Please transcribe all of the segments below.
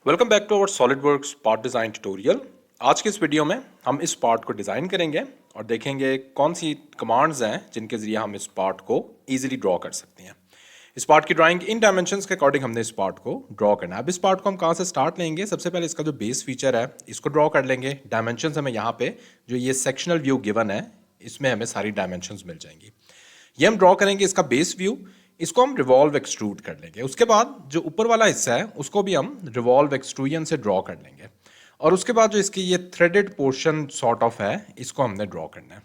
Welcome back to our SolidWorks part design tutorial. आज के इस वीडियो में हम इस पार्ट को डिज़ाइन करेंगे और देखेंगे कौन सी कमांड्स हैं जिनके ज़रिए हम इस पार्ट को ईजिली ड्रॉ कर सकते हैं। इस पार्ट की ड्राइंग इन डायमेंशंस के अकॉर्डिंग हमने इस पार्ट को ड्रॉ करना है। अब इस पार्ट को हम कहाँ से स्टार्ट लेंगे? सबसे पहले इसका जो बेस फीचर है इसको ड्रॉ कर लेंगे। डायमेंशंस हमें यहाँ पे जो ये सेक्शनल व्यू गिवन है इसमें हमें सारी डायमेंशंस मिल जाएंगी। ये हम ड्रॉ करेंगे इसका बेस व्यू, इसको हम रिवॉल्व एक्सट्रूड कर लेंगे। उसके बाद जो ऊपर वाला हिस्सा है उसको भी हम रिवॉल्व एक्सट्रूजन से ड्रॉ कर लेंगे और उसके बाद जो इसकी ये थ्रेडेड पोर्शन सॉर्ट ऑफ है इसको हमने ड्रॉ करना है।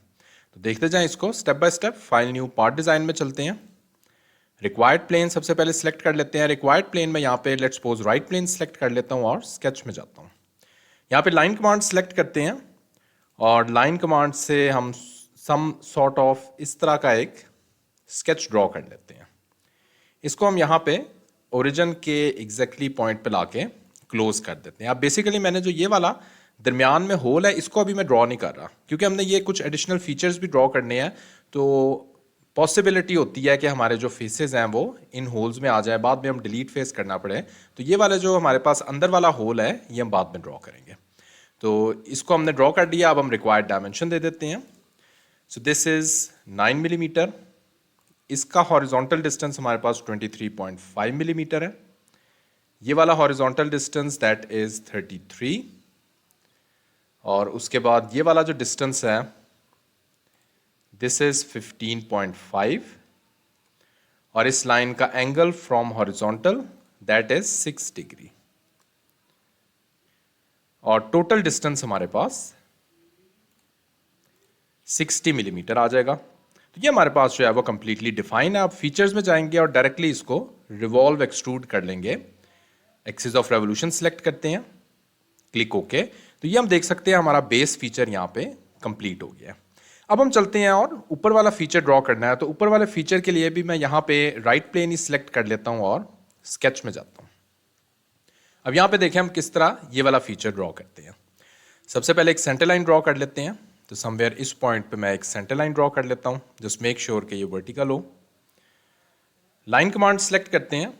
तो देखते जाएं इसको step by step. File new part design में चलते हैं। रिक्वायर्ड प्लेन सबसे पहले सिलेक्ट कर लेते हैं। रिक्वायर्ड प्लेन में यहाँ पे let's suppose right plane select कर लेता हूँ और स्केच में जाता हूँ। यहाँ पे लाइन कमांड सेलेक्ट करते हैं और लाइन कमांड से हम सम सॉर्ट ऑफ इस तरह का एक स्केच ड्रॉ कर लेते हैं। इसको हम यहाँ पे ओरिजिन के एग्जैक्टली पॉइंट पे लाके क्लोज कर देते हैं। अब बेसिकली मैंने जो ये वाला दरमियान में होल है इसको अभी मैं ड्रॉ नहीं कर रहा क्योंकि हमने ये कुछ एडिशनल फीचर्स भी ड्रॉ करने हैं। तो पॉसिबिलिटी होती है कि हमारे जो फेसेस हैं वो इन होल्स में आ जाए, बाद में हम डिलीट फेस करना पड़े। तो ये वाला जो हमारे पास अंदर वाला होल है ये हम बाद में ड्रॉ करेंगे। तो इसको हमने ड्रॉ कर दिया। अब हम रिक्वायर्ड डायमेंशन दे देते हैं। So this is 9 millimetre. इसका हॉरिजॉन्टल डिस्टेंस हमारे पास 23.5 मिलीमीटर है। ये वाला हॉरिजॉन्टल डिस्टेंस दैट इज 33 और उसके बाद ये वाला जो डिस्टेंस है दिस इज 15.5 और इस लाइन का angle from horizontal that is 6 degree और टोटल डिस्टेंस हमारे पास 60 मिलीमीटर आ जाएगा। तो ये हमारे पास जो है वो कंप्लीटली डिफाइन है। आप फीचर्स में जाएंगे और डायरेक्टली इसको रिवॉल्व एक्सट्रूड कर लेंगे। एक्सिस ऑफ रेवोल्यूशन सेलेक्ट करते हैं, क्लिक ओके। तो ये हम देख सकते हैं हमारा बेस फीचर यहाँ पे कंप्लीट हो गया है। अब हम चलते हैं और ऊपर वाला फीचर ड्रॉ करना है। तो ऊपर वाले फीचर के लिए भी मैं यहाँ पे राइट प्लेन ही सिलेक्ट कर लेता हूँ और स्केच में जाता हूँ। अब यहाँ पे देखें हम किस तरह ये वाला फीचर ड्रॉ करते हैं। सबसे पहले एक सेंटर लाइन ड्रॉ कर लेते हैं। तो समवेयर इस पॉइंट पे मैं एक सेंटर लाइन ड्रॉ कर लेता हूँ। जस्ट मेक श्योर कि ये वर्टिकल हो। लाइन कमांड सेलेक्ट करते हैं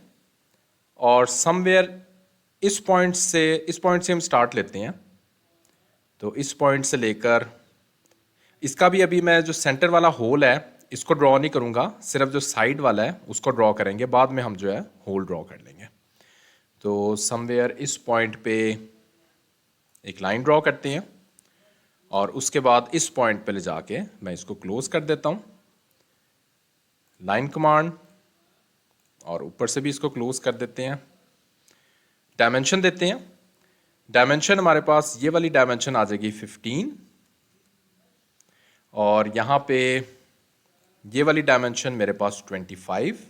और समवेयर इस पॉइंट से हम स्टार्ट लेते हैं। तो इस पॉइंट से लेकर इसका भी अभी मैं जो सेंटर वाला होल है इसको ड्रॉ नहीं करूँगा, सिर्फ जो साइड वाला है उसको ड्रॉ करेंगे। बाद में हम जो है होल ड्रॉ कर लेंगे। तो समवेयर इस पॉइंट पे एक लाइन ड्रॉ करते हैं और उसके बाद इस पॉइंट पे ले जाके मैं इसको क्लोज कर देता हूँ। लाइन कमांड और ऊपर से भी इसको क्लोज कर देते हैं। डायमेंशन देते हैं। डायमेंशन हमारे पास ये वाली डायमेंशन आ जाएगी 15 और यहाँ पे ये वाली डायमेंशन मेरे पास 25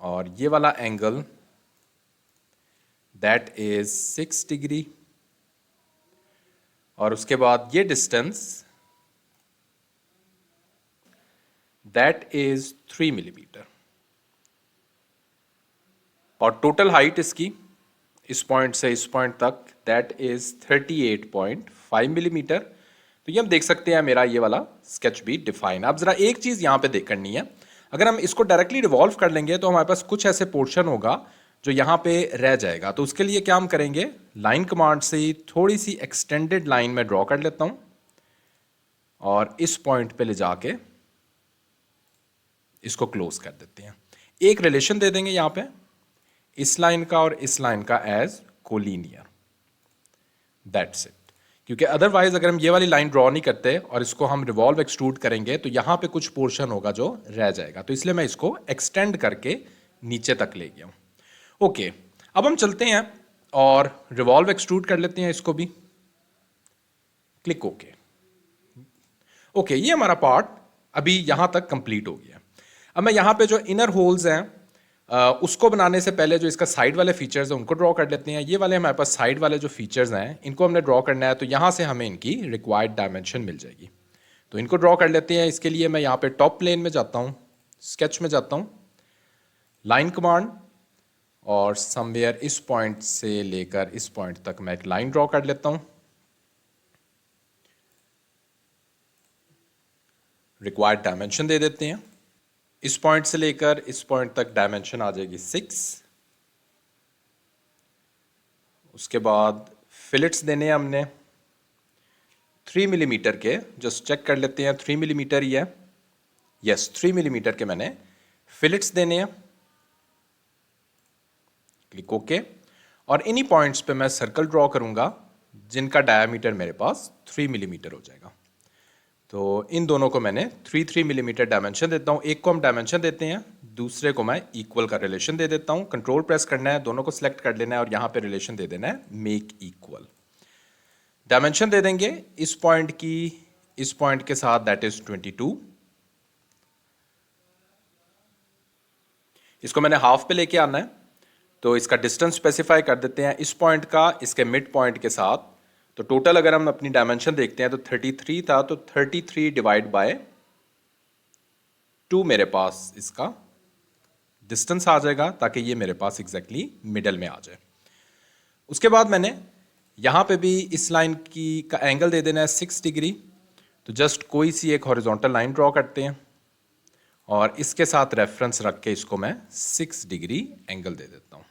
और ये वाला एंगल दैट इज 6 डिग्री और उसके बाद ये डिस्टेंस दैट इज 3 मिलीमीटर और टोटल हाइट इसकी इस पॉइंट से इस पॉइंट तक दैट इज 38.5 मिलीमीटर। तो ये हम देख सकते हैं मेरा ये वाला स्केच भी डिफाइन। अब जरा एक चीज यहाँ पे देख करनी है। अगर हम इसको डायरेक्टली रिवॉल्व कर लेंगे तो हमारे पास कुछ ऐसे पोर्शन होगा जो यहाँ पे रह जाएगा। तो उसके लिए क्या हम करेंगे, लाइन कमांड से ही थोड़ी सी एक्सटेंडेड लाइन में ड्रॉ कर लेता हूँ और इस पॉइंट पे ले जाके इसको क्लोज कर देते हैं। एक रिलेशन दे देंगे यहाँ पे इस लाइन का और इस लाइन का एज कोलिनियर, दैट्स इट। क्योंकि अदरवाइज अगर हम ये वाली लाइन ड्रॉ नहीं करते और इसको हम रिवॉल्व एक्सट्रूड करेंगे तो यहाँ पे कुछ पोर्शन होगा जो रह जाएगा। तो इसलिए मैं इसको एक्सटेंड करके नीचे तक ले गया हूँ। ओके, अब हम चलते हैं और रिवॉल्व एक्सट्रूड कर लेते हैं इसको भी। Click okay. ओके, ये हमारा पार्ट अभी यहाँ तक कंप्लीट हो गया। अब मैं यहाँ पे जो इनर होल्स हैं उसको बनाने से पहले जो इसका साइड वाले फीचर्स हैं उनको ड्रॉ कर लेते हैं। ये वाले हमारे पास साइड वाले जो फीचर्स हैं इनको हमने ड्रॉ करना है। तो यहाँ से हमें इनकी रिक्वायर्ड डायमेंशन मिल जाएगी। तो इनको ड्रॉ कर लेते हैं। इसके लिए मैं यहाँ पे टॉप प्लेन में जाता हूँ, स्केच में जाता हूँ, लाइन कमांड और समवेयर इस पॉइंट से लेकर इस पॉइंट तक मैं एक लाइन ड्रॉ कर लेता हूँ। रिक्वायर्ड डायमेंशन दे देते हैं। इस पॉइंट से लेकर इस पॉइंट तक डायमेंशन आ जाएगी 6 उसके बाद फिलेट्स देने हैं हमने 3 मिलीमीटर के, जस्ट चेक कर लेते हैं 3 मिलीमीटर ही है, यस 3 मिलीमीटर के मैंने फिलेट्स देने हैं। Click okay. और इन्हीं पॉइंट्स पे मैं सर्कल ड्रॉ करूंगा जिनका डायमीटर मेरे पास 3 मिलीमीटर हो जाएगा। तो इन दोनों को मैंने 3 मिलीमीटर डायमेंशन देता हूँ। एक को हम डायमेंशन देते हैं, दूसरे को मैं इक्वल का रिलेशन दे देता हूँ। कंट्रोल प्रेस करना है, दोनों को सिलेक्ट कर लेना है और यहाँ पे रिलेशन दे देना है मेक इक्वल। डायमेंशन दे देंगे इस पॉइंट की इस पॉइंट के साथ, दैट इज 22। इसको मैंने हाफ पे लेके आना है, तो इसका डिस्टेंस स्पेसिफाई कर देते हैं इस पॉइंट का इसके मिड पॉइंट के साथ। तो टोटल अगर हम अपनी डायमेंशन देखते हैं तो 33 था, तो 33 डिवाइड बाय 2 मेरे पास इसका डिस्टेंस आ जाएगा, ताकि ये मेरे पास एग्जैक्टली मिडल में आ जाए। उसके बाद मैंने यहाँ पे भी इस लाइन की का एंगल दे देना है 6 डिग्री। तो जस्ट कोई सी एक हॉरिजॉन्टल लाइन ड्रॉ करते हैं और इसके साथ रेफरेंस रख के इसको मैं 6 डिग्री एंगल दे देता हूँ।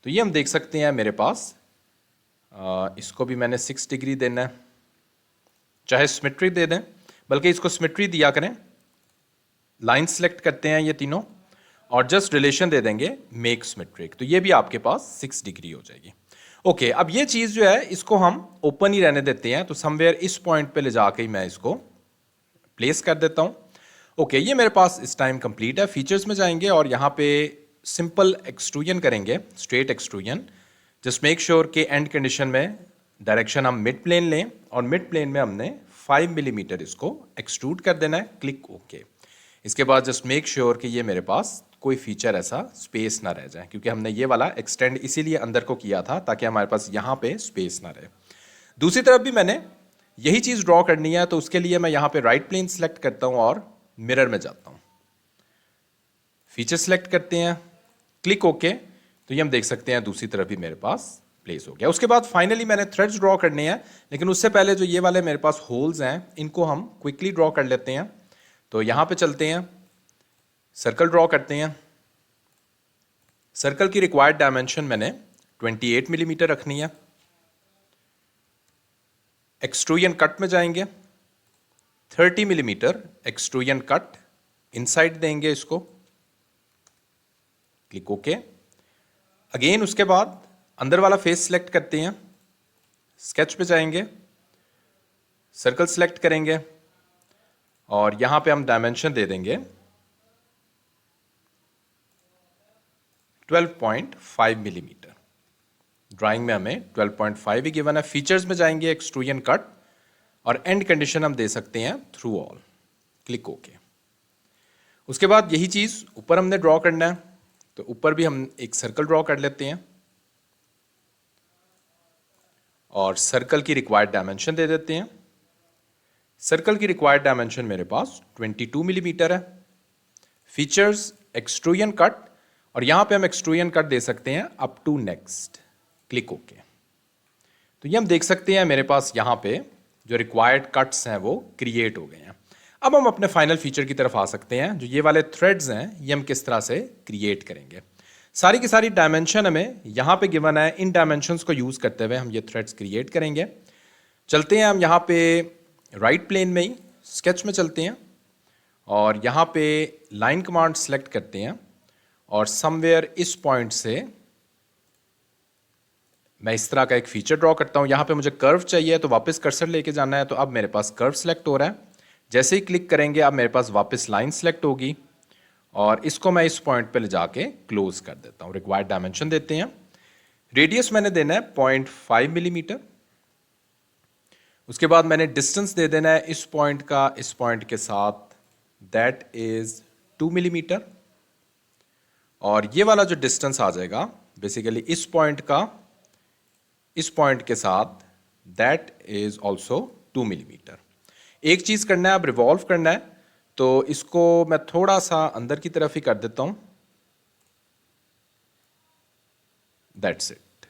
तो ये हम देख सकते हैं मेरे पास इसको भी मैंने 6 डिग्री देना है, चाहे सिमेट्री दे दें, बल्कि इसको सिमेट्री दिया करें। लाइन सेलेक्ट करते हैं ये तीनों और जस्ट रिलेशन दे देंगे मेक सिमेट्रिक, तो ये भी आपके पास 6 डिग्री हो जाएगी। ओके, अब ये चीज़ जो है इसको हम ओपन ही रहने देते हैं, तो समवेयर इस पॉइंट पे ले जाके ही मैं इसको प्लेस कर देता हूँ। ओके, ये मेरे पास इस टाइम कंप्लीट है। फीचर्स में जाएंगे और यहाँ पे सिंपल एक्सट्रूजन करेंगे, straight extrusion. Just make sure कि एंड कंडीशन में डायरेक्शन हम मिड प्लेन लें और मिड प्लेन में हमने 5 मिलीमीटर इसको एक्सट्रूड कर देना है। Click okay. इसके बाद जस्ट मेक श्योर कि ये मेरे पास कोई फीचर ऐसा स्पेस ना रह जाए, क्योंकि हमने ये वाला एक्सटेंड इसीलिए अंदर को किया था ताकि हमारे पास यहाँ पे स्पेस ना रहे। दूसरी तरफ भी मैंने यही चीज़ ड्रॉ करनी है, तो उसके लिए मैं यहाँ पे राइट प्लेन सेलेक्ट करता हूँ और मिरर में जाता हूँ, फीचर सेलेक्ट करते हैं, क्लिक ओके। तो ये हम देख सकते हैं दूसरी तरफ भी मेरे पास प्लेस हो गया। उसके बाद फाइनली मैंने थ्रेड्स ड्रॉ करने हैं, लेकिन उससे पहले जो ये वाले मेरे पास होल्स हैं इनको हम क्विकली ड्रॉ कर लेते हैं। तो यहाँ पे चलते हैं, सर्कल ड्रॉ करते हैं। सर्कल की रिक्वायर्ड डायमेंशन मैंने 28 मिलीमीटर रखनी है। एक्सट्रूजन कट में जाएंगे, 30 मिलीमीटर एक्सट्रूजन कट इनसाइड देंगे इसको, क्लिक ओके। अगेन उसके बाद अंदर वाला फेस सिलेक्ट करते हैं, स्केच पे जाएंगे, सर्कल सिलेक्ट करेंगे और यहां पे हम डायमेंशन दे देंगे 12.5 मिलीमीटर। ड्राइंग में हमें 12.5 ही गिवन है। फीचर्स में जाएंगे, एक्सट्रूजन कट और एंड कंडीशन हम दे सकते हैं थ्रू ऑल, क्लिक ओके। उसके बाद यही चीज ऊपर हमने ड्रॉ करना है, तो ऊपर भी हम एक सर्कल ड्रॉ कर लेते हैं और सर्कल की रिक्वायर्ड डायमेंशन दे देते हैं। सर्कल की रिक्वायर्ड डायमेंशन मेरे पास 22 मिलीमीटर है। फीचर्स एक्सट्रूजन कट और यहां पे हम एक्सट्रूजन कट दे सकते हैं up to next, click okay. तो ये हम देख सकते हैं मेरे पास यहां पे जो रिक्वायर्ड कट्स हैं वो क्रिएट हो गए हैं। अब हम अपने फाइनल फीचर की तरफ आ सकते हैं। जो ये वाले थ्रेड्स हैं ये हम किस तरह से क्रिएट करेंगे। सारी की सारी डायमेंशन हमें यहाँ पे गिवन है, इन डायमेंशंस को यूज करते हुए हम ये थ्रेड्स क्रिएट करेंगे। चलते हैं हम यहाँ पे राइट प्लेन में ही स्केच में चलते हैं और यहाँ पे लाइन कमांड सेलेक्ट करते हैं और समवेयर इस पॉइंट से मैं इस तरह का एक फीचर ड्रॉ करता हूँ। यहाँ पे मुझे कर्व चाहिए तो वापस कर्सर लेके जाना है, तो अब मेरे पास कर्व सेलेक्ट हो रहा है। जैसे ही क्लिक करेंगे अब मेरे पास वापस लाइन सेलेक्ट होगी और इसको मैं इस पॉइंट पे ले जाके क्लोज कर देता हूँ। रिक्वायर्ड डायमेंशन देते हैं, रेडियस मैंने देना है 0.5 मिलीमीटर। उसके बाद मैंने डिस्टेंस दे देना है इस पॉइंट का इस पॉइंट के साथ, दैट इज 2 मिलीमीटर। और ये वाला जो डिस्टेंस आ जाएगा बेसिकली इस पॉइंट का इस पॉइंट के साथ, दैट इज ऑल्सो 2 मिलीमीटर। एक चीज करना है, अब रिवॉल्व करना है, तो इसको मैं थोड़ा सा अंदर की तरफ ही कर देता हूं, दैट्स इट।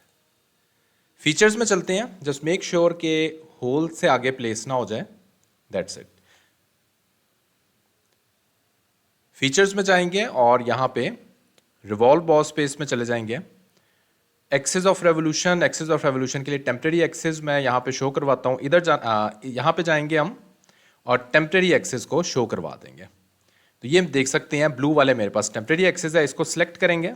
फीचर्स में चलते हैं, जस्ट मेक श्योर के होल से आगे प्लेस ना हो जाए, दैट्स इट। फीचर्स में जाएंगे और यहां पे रिवॉल्व बॉस पे इसमें चले जाएंगे। एक्सिस ऑफ रेवोल्यूशन के लिए टेम्परेरी एक्सिस मैं यहाँ पे शो करवाता हूँ। यहाँ पे जाएंगे हम और टेम्परेरी एक्सिस को शो करवा देंगे। तो ये देख सकते हैं ब्लू वाले मेरे पास टेम्परेरी एक्सिस है, इसको सिलेक्ट करेंगे,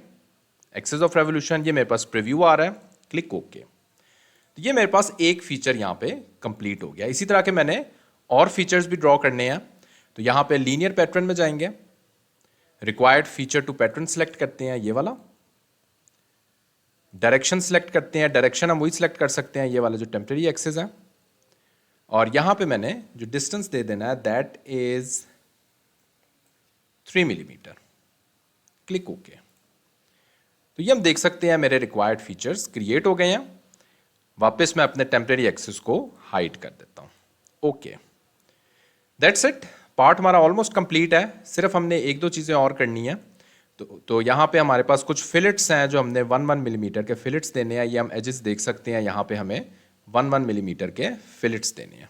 एक्सिस ऑफ रेवोल्यूशन, ये मेरे पास प्रीव्यू आ रहा है, क्लिक ओके। तो ये मेरे पास एक फीचर यहाँ पे कंप्लीट हो गया। इसी तरह के मैंने और फीचर्स भी ड्रॉ करने हैं। तो यहाँ पे लीनियर पैटर्न में जाएंगे, required feature to pattern select करते हैं, ये वाला डायरेक्शन सेलेक्ट करते हैं, डायरेक्शन हम वही सेलेक्ट कर सकते हैं, ये वाला जो टेम्परेरी एक्सिस है। और यहाँ पे मैंने जो डिस्टेंस दे देना है that is 3 millimetre, click okay. तो ये हम देख सकते हैं मेरे रिक्वायर्ड फीचर्स क्रिएट हो गए हैं। वापस मैं अपने टेम्परेरी एक्सिस को हाइड कर देता हूँ, ओके। दैट्स इट, पार्ट हमारा ऑलमोस्ट कंप्लीट है। सिर्फ हमने एक दो चीज़ें और करनी है। तो यहाँ पे हमारे पास कुछ फिलेट्स हैं जो हमने 1 मिलीमीटर के फिलेट्स देने हैं। ये हम एजेस देख सकते हैं, यहाँ पे हमें 1 मिलीमीटर के फिलेट्स देने हैं।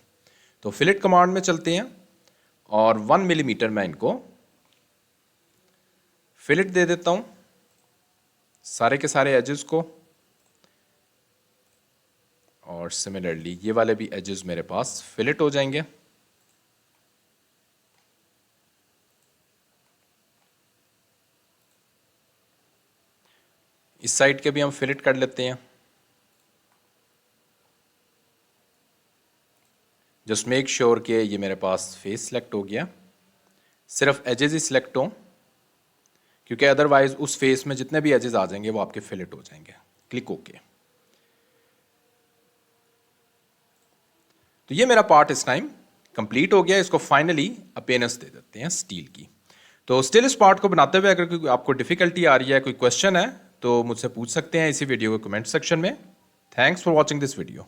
तो फिलेट कमांड में चलते हैं और 1 मिलीमीटर मैं इनको फिलेट दे देता हूँ सारे के सारे एजेस को। और सिमिलरली ये वाले भी एजेस मेरे पास फिलेट हो जाएंगे। इस साइड के भी हम फिलेट कर लेते हैं। जस्ट मेक श्योर कि ये मेरे पास फेस सिलेक्ट हो गया, सिर्फ एजेस ही सिलेक्ट हों, क्योंकि अदरवाइज उस फेस में जितने भी एजेस आ जाएंगे वो आपके फिलेट हो जाएंगे, क्लिक ओके। तो ये मेरा पार्ट इस टाइम कंप्लीट हो गया। इसको फाइनली अपीयरेंस दे देते हैं स्टील की। तो स्टिल इस पार्ट को बनाते हुए अगर कोई आपको डिफिकल्टी आ रही है, कोई क्वेश्चन है, तो मुझसे पूछ सकते हैं इसी वीडियो के कमेंट सेक्शन में। Thanks for watching this video.